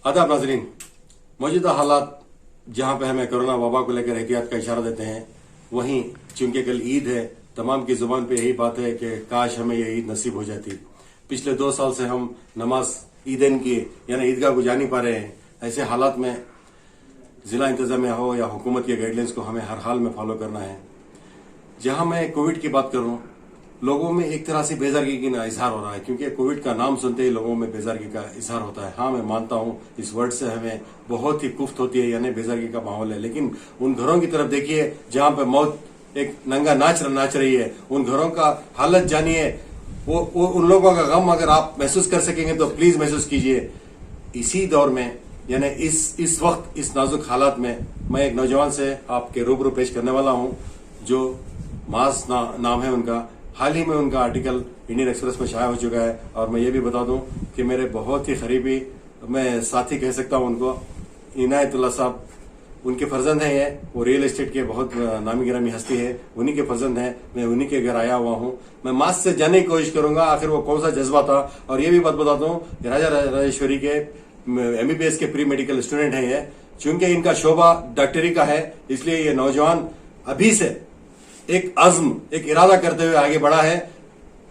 आदाब नाजरीन, मौजूदा हालात जहां पे हमें कोरोना वबा को लेकर एहतियात का इशारा देते हैं, वहीं चूंकि कल ईद है, तमाम की जुबान पे यही बात है कि काश हमें ये ईद नसीब हो जाती। पिछले 2 साल से हम नमाज ईदैन की यानी ईदगाह को जा नहीं पा रहे हैं। ऐसे हालात में जिला इंतजामिया हो या हुकूमत के गाइडलाइंस को हमें हर हाल में फॉलो करना है। जहां मैं कोविड की बात करूं, लोगों में एक तरह से बेजारगी का इजहार हो रहा है, क्योंकि कोविड का नाम सुनते ही लोगों में बेजारगी का इजहार होता है। हाँ, मैं मानता हूं इस वर्ड से हमें बहुत ही कुफ्त होती है, यानी बेजारगी का माहौल है। लेकिन उन घरों की तरफ देखिए जहां पे मौत एक नंगा नाच रही है, उन घरों का हालत जानिए। वो उन लोगों का गम अगर आप महसूस कर सकेंगे तो प्लीज महसूस कीजिए। इसी दौर में यानी इस वक्त इस नाजुक हालात में मैं एक नौजवान से आपके रूबरू पेश करने वाला हूं, जो मास नाम है उनका। हाल ही में उनका आर्टिकल इंडियन एक्सप्रेस में शाया हो चुका है, और मैं ये भी बता दूं कि मेरे बहुत ही करीबी, मैं साथी कह सकता हूं उनको, इनायतुल्ला साहब, उनके फर्जंद हैं। ये वो रियल एस्टेट के बहुत नामी गिरामी हस्ती है, उन्हीं के फर्जंद हैं। मैं उन्हीं के घर आया हुआ हूं। मैं मास से जानने की कोशिश करूंगा आखिर वो कौन सा जज्बा था। और ये भी बात बताता हूं कि राजा राजेश्वरी के एमबीबीएस के प्री मेडिकल स्टूडेंट हैं ये। चूंकि इनका शोभा डॉक्टरी का है, इसलिए ये नौजवान अभी से एक अज़्म, एक इरादा करते हुए आगे बढ़ा है।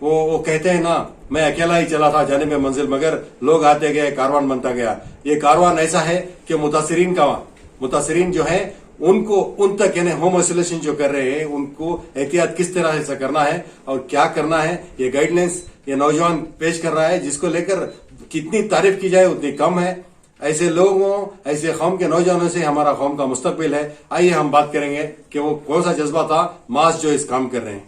वो कहते हैं ना, मैं अकेला ही चला था जाने में मंजिल, मगर लोग आते गए, कारवान बनता गया। ये कारवान ऐसा है कि मुतासिरीन जो है उनको उन तक यानी होम आइसोलेशन जो कर रहे हैं, उनको एहतियात किस तरह से करना है और क्या करना है, ये गाइडलाइंस ये नौजवान पेश कर रहा है, जिसको लेकर कितनी तारीफ की जाए उतनी कम है। ऐसे लोगों, ऐसे कौम के नौजवानों से हमारा कौम का मुस्तकबिल है। आइए हम बात करेंगे कि वो कौन सा जज्बा था मास जो इस काम कर रहे हैं।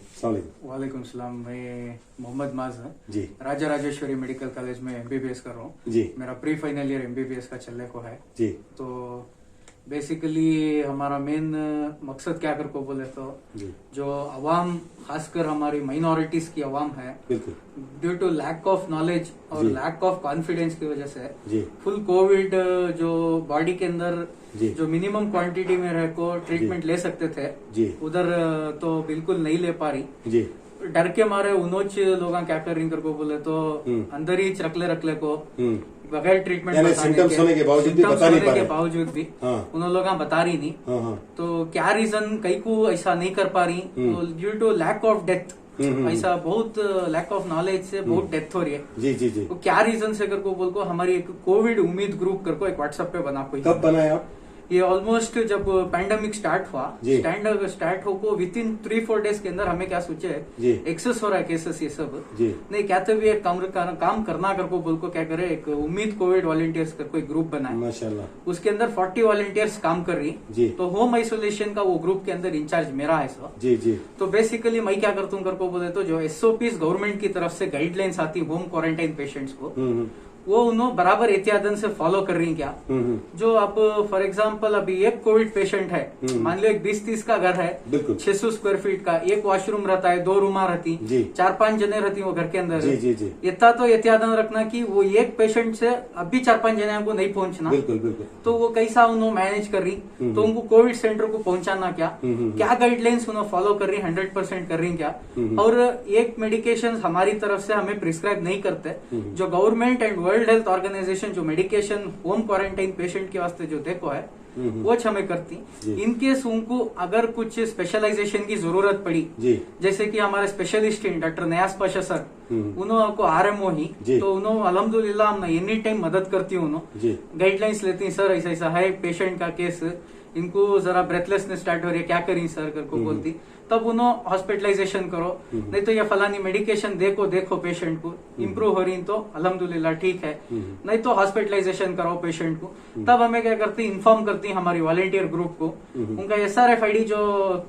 वालेकुम सलाम। मैं मोहम्मद माज है जी, राजा राजेश्वरी मेडिकल कॉलेज में एमबीबीएस कर रहा हूँ जी। मेरा प्री फाइनल ईयर एमबीबीएस का चलने को है जी। तो बेसिकली हमारा मेन मकसद क्या कर को बोले तो जी, जो अवाम, खासकर हमारी माइनॉरिटीज की अवाम है, बिल्कुल due to lack of knowledge और जी। लैक ऑफ कॉन्फिडेंस की वजह से जी, फुल कोविड जो बॉडी के अंदर जी। जो मिनिमम क्वांटिटी में रह को ट्रीटमेंट ले सकते थे, जी, उधर तो बिल्कुल नहीं ले पा रही। जी, डर के मारे उनोच लोग क्या कर रही को बोले तो अंदर ही रखले को बगैर ट्रीटमेंट यानी सिम्टम्स होने के बावजूद भी बता नहीं पा रहे, हाँ। उन लोग बता रही नहीं। हाँ, हाँ। तो क्या रीजन कई को ऐसा नहीं कर पा रही, तो due to lack of death, ऐसा बहुत लैक ऑफ नॉलेज से बहुत डेथ हो रही है। जी, जी, जी। तो क्या रीजन से कर को बोल को हमारी एक कोविड उम्मीद ग्रुप कर को एक व्हाट्सएप पे बना कोई। कब बनाया आप? ये ऑलमोस्ट जब पैंडेमिक स्टार्ट हुआ, जी। स्टार्ट हो को विद इन 3-4 डेज के अंदर हमें क्या सोचे जी। एक्सेस हो रहा है केसेस ये सब जी। नहीं क्या तो भी एक काम करना कर को बोल को क्या करे, एक उम्मीद कोविड वॉलंटियर्स कर कोई ग्रुप बनाए। माशाल्लाह। उसके अंदर 40 वॉलंटियर्स काम कर रही। जी। तो होम आइसोलेशन का वो ग्रुप के अंदर इंचार्ज मेरा है सर। जी, जी। तो बेसिकली मैं क्या करता हूँ कर को बोले तो जो एसओपीज गवर्नमेंट की तरफ से गाइडलाइंस आती होम क्वारंटाइन पेशेंट्स को, वो उन्होंने बराबर एहतियातन से फॉलो कर रही क्या। जो अब फॉर एग्जांपल अभी एक कोविड पेशेंट है, मान लो एक 20-30 का घर है, 600 स्क्वायर फीट का, एक वॉशरूम रहता है, 2 रूमा रहती, 4-5 जने रहती वो घर के अंदर। जी, जी, जी। इतना तो एहतियातन रखना कि वो एक पेशेंट से अभी 4-5 जने को नहीं पहुंचना। बिल्कुल, बिल्कुल। तो वो कैसा उन्होंने मैनेज कर रही, तो उनको कोविड सेंटर को पहुंचाना क्या गाइडलाइंस उन्होंने फॉलो कर रही, 100% कर रही क्या। और एक मेडिकेशन हमारी तरफ से हमें प्रिस्क्राइब नहीं करते, जो government and World Health Organisation जो मेडिकेशन होम क्वारंटाइन पेशेंट के वास्ते जो देखो है वो हमें करती। इनकेस उनको अगर कुछ स्पेशलाइजेशन की जरूरत पड़ी, जैसे कि हमारे स्पेशलिस्ट हैं डॉक्टर नयाज पाशा सर, उन्होंने आरएमओ ही, तो उन्होंने अल्हम्दुलिल्लाह हम एनी टाइम मदद करती हूँ, गाइडलाइंस लेती हैं। सर ऐसा है पेशेंट का केस, इनको जरा ब्रेथलेसनेस स्टार्ट हो रही है, क्या करी सर कर को बोलती, तब उन्होंने हॉस्पिटलाइजेशन करो, नहीं तो ये फलानी मेडिकेशन देखो पेशेंट को इम्प्रूव हो रही तो अल्हम्दुलिल्लाह ठीक है, नहीं तो हॉस्पिटलाइजेशन कराओ पेशेंट को। तब हमें क्या करती, इन्फॉर्म करती हमारी वॉलेंटियर ग्रुप को, उनका SRFID जो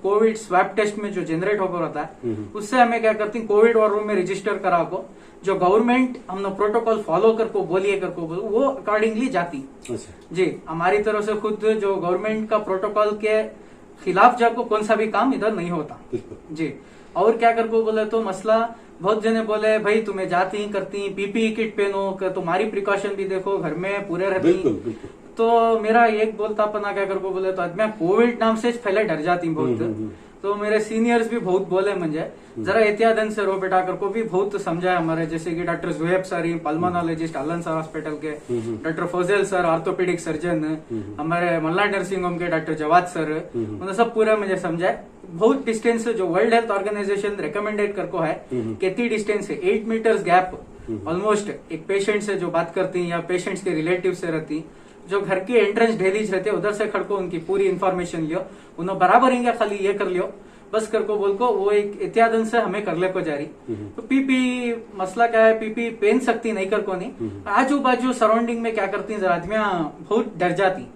कोविड स्वैब टेस्ट में जो जनरेट होकर रहता है, उससे हमें क्या करती कोविड वॉर रूम में रजिस्टर करा को, जो गवर्नमेंट हमने प्रोटोकॉल फॉलो कर को बोलिए कर को वो अकॉर्डिंगली जाती। जी, हमारी तरफ से खुद जो गवर्नमेंट का प्रोटोकॉल के खिलाफ जाको कौन सा भी काम इधर नहीं होता। जी। और क्या कर को बोले तो मसला, बहुत जने बोले भाई तुम्हें जाती करती पीपीई किट पहनो, तुम्हारी प्रिकॉशन भी देखो, घर में पूरे रहती। तो मेरा एक बोलता पना क्या कर को बोले तो मैं कोविड नाम से पहले डर जाती बहुत। तो मेरे सीनियर्स भी बहुत बोले मुझे जरा एहतियातन से रो बेटा कर को भी बहुत समझाया हमारे, जैसे कि doctor Juaib sir pulmonologist Alan sir hospital के, doctor Fauzal sir orthopaedic surgeon, हमारे मल्ला नर्सिंग होम के डॉक्टर जवाद सर, उन्होंने सब पूरा मुझे समझाया। बहुत डिस्टेंस जो वर्ल्ड हेल्थ ऑर्गेनाइजेशन रिकमेंडेड कर को है कितनी डिस्टेंस है 8 मीटर्स गैप ऑलमोस्ट एक पेशेंट से जो बात करती या पेशेंट्स के रिलेटिव से रहती, जो घर के एंट्रेंस डेलीज रहते उधर से खड़को उनकी पूरी इन्फॉर्मेशन लियो, उन्होंने बराबर हिंगे खाली ये कर लियो बस कर को बोल को वो एक एहतियातन से हमें कर ले को जारी। तो पीपी मसला क्या है, पीपी पहन सकती नहीं कर को नहीं, आजू बाजू सराउंडिंग में क्या करती है आदमियां बहुत डर जाती,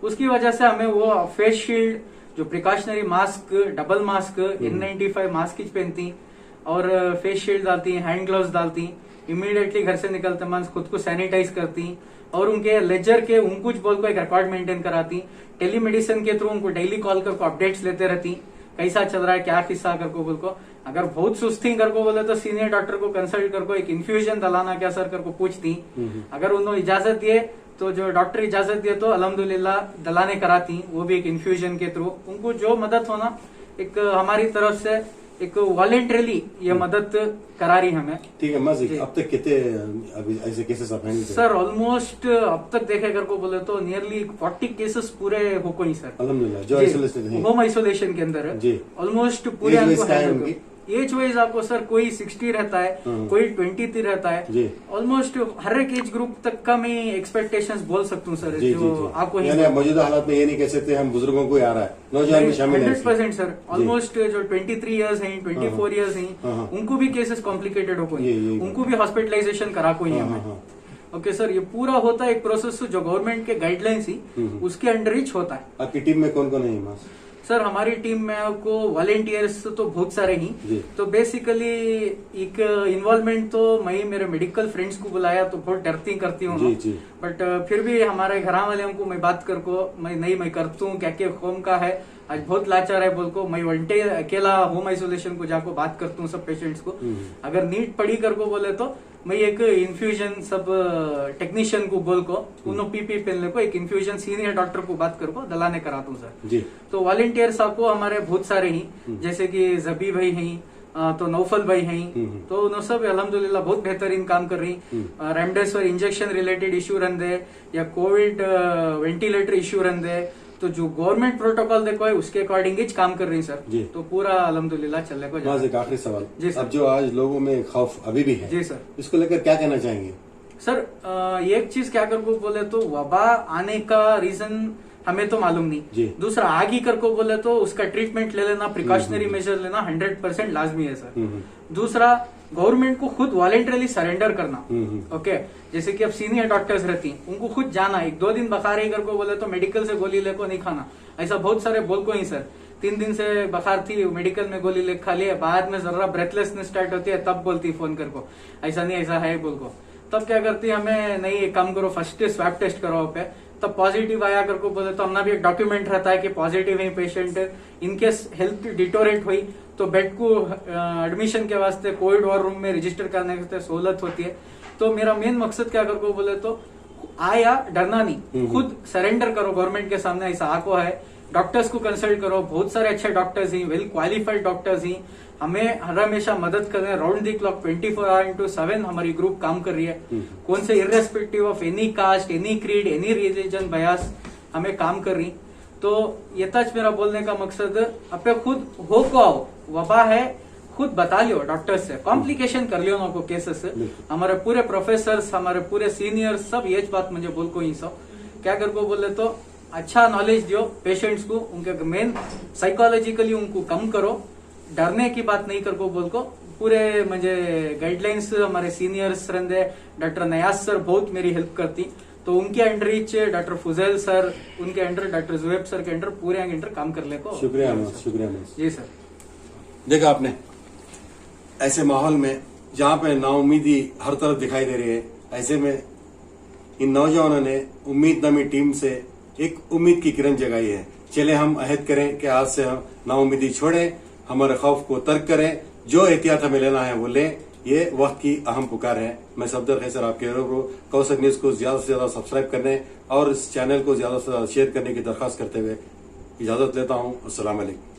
उसकी वजह से हमें वो फेस शील्ड जो precautionary mask double mask N95 mask ही पहनती और फेस शील्ड डालती, हैंड ग्लव्स डालती, इमीडिएटली घर से निकलते मन खुद को सैनिटाइज करती और उनके लेजर के उनकुछ बोल को एक रिकॉर्ड मेंटेन कराती, टेलीमेडिसिन के थ्रू उनको डेली कॉल करके अपडेट्स लेते रहती, कैसा चल रहा है क्या किस्सा कर को बोल को। अगर बहुत सुस्ती कर को बोले तो सीनियर डॉक्टर को कंसल्ट कर को एक इन्फ्यूजन दलाना क्या सर कर को पूछती, अगर उन्होंने इजाजत दिए तो जो डॉक्टर इजाजत दिए तो अल्हम्दुलिल्लाह दलाने कराती, वो भी एक इन्फ्यूजन के थ्रू उनको जो मदद होना एक हमारी तरफ से एक वॉलेंटरीली ये मदद करा रही हमें। ठीक है मजी, अब तक कितने अभी ऐसे केसेस आप हैंडल सर ऑलमोस्ट अब तक देखे कर को बोले तो नियरली 40 केसेस पूरे हो कोई सर अल्हम्दुलिल्लाह जो आइसोलेशन है होम आइसोलेशन के अंदर है जी, ऑलमोस्ट पूरे उनकी एज वाइज आपको सर कोई 60 रहता है, कोई 23 रहता है, ऑलमोस्ट हर एक एज ग्रुप तक का मैं एक्सपेक्टेशंस बोल सकता हूँ सर। जो आपको मौजूदा हालात में ये नहीं कह सकते हम बुजुर्गों को आ रहा है, नौजवान भी शामिल है 100% सर। ऑलमोस्ट जो 23 इयर्स हैं 24 इयर्स हैं उनको भी केसेस कॉम्प्लिकेटेड हो कोई, उनको भी हॉस्पिटलाइजेशन करा कोई हमें। ओके सर, ये पूरा होता है एक प्रोसेस जो गवर्नमेंट के गाइडलाइंस ही उसके अंडर ही होता है। आपकी टीम में कौन कौन है? सर हमारी टीम में आपको वॉलेंटियर्स तो बहुत सारे ही, तो बेसिकली एक इन्वॉल्वमेंट तो मैं मेरे मेडिकल फ्रेंड्स को बुलाया तो बहुत डरती करती हूँ, बट फिर भी हमारे घर वाले को मैं बात कर को मैं करती हूँ क्या क्या होम का है आज बहुत लाचार है बोल को मैं वनटे अकेला होम आइसोलेशन को जाको बात करता हूँ सब पेशेंट्स को। अगर नीट पढ़ी कर को बोले तो मैं एक इन्फ्यूजन सब टेक्नीशियन को बोल को उन्होंने पीपी पहनने को एक इन्फ्यूजन सीनियर डॉक्टर को बात कर को दलाने कराता हूँ सर जी। तो वॉलेंटियर्स आपको हमारे बहुत सारे ही, जैसे कि जबी भाई हैं तो नौफल भाई हैं, तो उन्होंने सब अल्हम्दुलिल्लाह बहुत बेहतरीन काम कर रही। रेमडेसिविर इंजेक्शन रिलेटेड इश्यू रहते या कोविड वेंटिलेटर इश्यू रहते तो जो गवर्नमेंट प्रोटोकॉल देखो है उसके अकॉर्डिंग ही काम कर रही सर जी। तो पूरा अल्हम्दुलिल्लाह चलने को। एक आखिरी सवाल जी सर, अब जो आज लोगों में खौफ अभी भी है जी सर, इसको लेकर क्या कहना चाहेंगे? सर एक चीज क्या कर को बोले तो वबा आने का रीजन हमें तो मालूम नहीं, दूसरा आगे कर को बोले तो उसका ट्रीटमेंट ले लेना, प्रिकॉशनरी मेजर लेना 100% लाजमी है सर। दूसरा गवर्नमेंट को खुद वॉलेंटरली सरेंडर करना। ओके, जैसे कि अब सीनियर डॉक्टर्स रहती उनको खुद जाना, 1-2 दिन बुखार है कर को बोले तो मेडिकल से गोली लेको नहीं खाना, ऐसा बहुत सारे बोल को ही सर 3 दिन से बुखार थी मेडिकल में गोली ले खा लिया, बाद में जरा ब्रेथलेसनेस स्टार्ट होती है तब बोलती फोन कर को ऐसा नहीं ऐसा है बोल को, तब क्या करती हमें नहीं एक काम करो फर्स्ट स्वैब टेस्ट करो पे, तब पॉजिटिव आया कर को बोले तो हमने भी एक डॉक्यूमेंट रहता है कि पॉजिटिव है पेशेंट, इनकेस हेल्थ डिटोरेट हुई तो बेड को एडमिशन के वास्ते कोविड वॉर रूम में रजिस्टर करने के सहूलत होती है। तो मेरा मेन मकसद क्या कर को बोले तो आया डरना नहीं, खुद सरेंडर करो गवर्नमेंट के सामने, ऐसा आको है डॉक्टर्स को कंसल्ट करो, बहुत सारे अच्छे डॉक्टर्स ही, वेल क्वालिफाइड डॉक्टर्स ही हमें हर हमेशा मदद कर रहे हैं, राउंड द क्लॉक 24/7 हमारी ग्रुप काम कर रही है, कौन से irrespective of any caste any creed any religion Beas हमें काम कर रही। तो ये तक मेरा बोलने का मकसद अपने खुद हो को आओ, वबा है खुद बता लियो डॉक्टर से, कॉम्प्लिकेशन कर लियो ना को केसेस से, हमारे पूरे प्रोफेसर्स हमारे पूरे सीनियर्स सब ये बात मुझे बोल को ही सब क्या कर को बोले तो अच्छा नॉलेज दियो पेशेंट्स को, उनके मेन साइकोलॉजिकली उनको कम करो, डरने की बात नहीं कर को बोल को पूरे मुझे गाइडलाइंस हमारे सीनियर्स रहते डॉक्टर नयाज सर बहुत मेरी हेल्प करती, तो उनके अंडर ही डॉक्टर फुजैल सर उनके अंडर डॉक्टर जुएब सर के अंडर पूरे अंडर काम कर ले को। शुक्रिया शुक्रिया जी सर। देखा आपने ऐसे माहौल में जहाँ पे नाउमीदी हर तरफ दिखाई दे रही है, ऐसे में इन नौजवानों ने उम्मीद नमी टीम से एक उम्मीद की किरण जगाई है। चले हम अहद करें कि आज से हम नाउमीदी छोड़ें, हमारे खौफ को तर्क करें, जो एहतियात हमें लेना है वो लें, ये वक्त की अहम पुकार है। मैं सफदर खैसर आपके कौसर न्यूज को ज्यादा से ज्यादा सब्सक्राइब करने और इस चैनल को ज्यादा से ज्यादा शेयर करने की दरखास्त करते हुए इजाजत लेता हूँ। अस्सलाम वालेकुम।